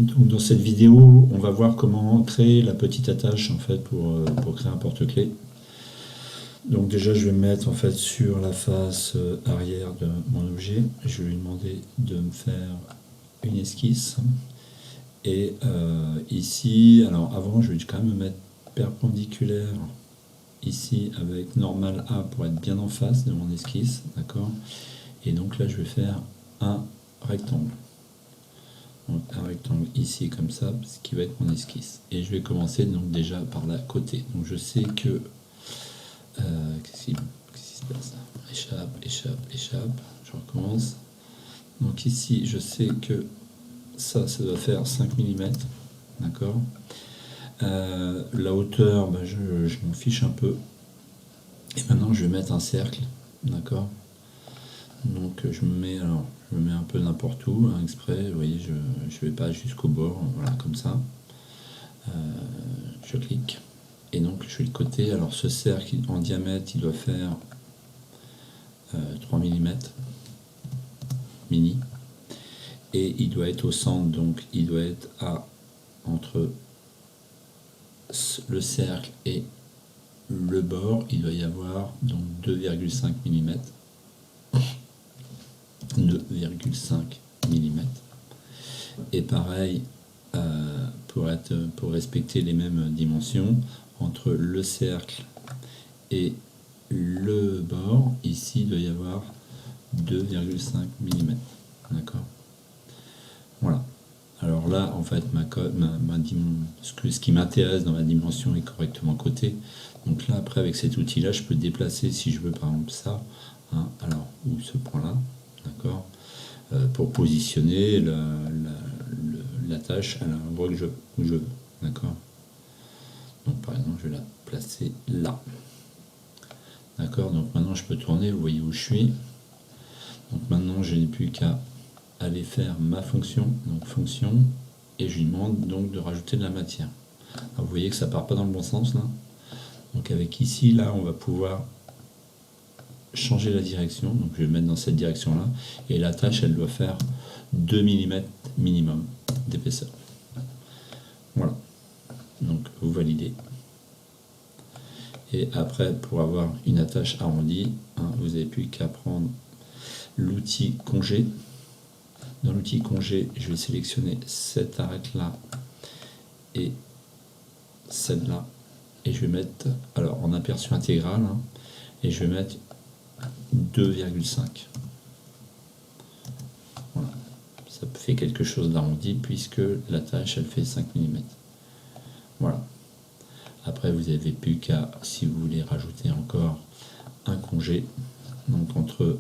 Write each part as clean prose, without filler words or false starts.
Donc, dans cette vidéo, on va voir comment créer la petite attache en fait pour créer un porte-clés. Donc déjà, je vais me mettre en fait sur la face arrière de mon objet. Je vais lui demander de me faire une esquisse. Et ici, alors avant, je vais quand même me mettre perpendiculaire ici avec normal A pour être bien en face de mon esquisse, d'accord. Et donc là, je vais faire un rectangle. Donc un rectangle ici comme ça, ce qui va être mon esquisse. Et je vais commencer donc déjà par la côté. Donc je sais que qu'est-ce qui se passe là? Échappe, je recommence. Donc ici, je sais que ça doit faire 5 mm, d'accord. La hauteur, ben je m'en fiche un peu. Et maintenant, je vais mettre un cercle, d'accord. Donc je me mets un peu n'importe où, hein, exprès. Vous voyez, je vais pas jusqu'au bord, voilà, comme ça. Je clique. Et donc je fais le côté. Alors ce cercle en diamètre, il doit faire 3 mm mini. Et il doit être au centre, donc il doit être entre le cercle et le bord, il doit y avoir donc 2,5 mm. 2,5 mm. Et pareil, pour respecter les mêmes dimensions, entre le cercle et le bord, ici il doit y avoir 2,5 mm. D'accord. Voilà. Alors là, en fait, ce qui m'intéresse dans ma dimension est correctement coté. Donc là, après, avec cet outil-là, je peux déplacer, si je veux, par exemple, ça, hein, alors, ou ce point-là, d'accord, pour positionner la tâche à l'endroit où je veux, d'accord. Donc, par exemple, je vais la placer là. D'accord, donc maintenant, je peux tourner, vous voyez où je suis. Donc maintenant, je n'ai plus qu'à aller faire ma fonction, donc fonction, et je lui demande donc de rajouter de la matière. Alors vous voyez que ça part pas dans le bon sens là. Donc avec ici, là, on va pouvoir changer la direction. Donc je vais le mettre dans cette direction là, et la tâche, elle doit faire 2 mm minimum d'épaisseur. Voilà. Donc vous validez. Et après, pour avoir une attache arrondie, hein, vous n'avez plus qu'à prendre l'outil congé. Dans l'outil congé, je vais sélectionner cette arête-là et celle-là. Et je vais mettre, alors en aperçu intégral, hein, et je vais mettre 2,5. Voilà. Ça fait quelque chose d'arrondi puisque la tâche, elle fait 5 mm. Voilà. Après, vous n'avez plus qu'à, si vous voulez rajouter encore un congé, donc entre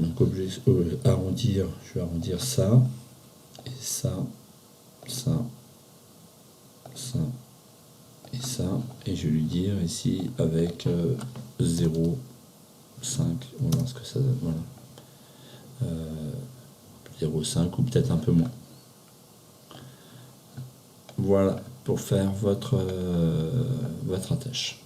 donc objet arrondir, je vais arrondir ça et ça et ça, et je vais lui dire ici avec 0,5, on va voir ce que ça donne, voilà, 0,5 ou peut-être un peu moins. Voilà pour faire votre attache.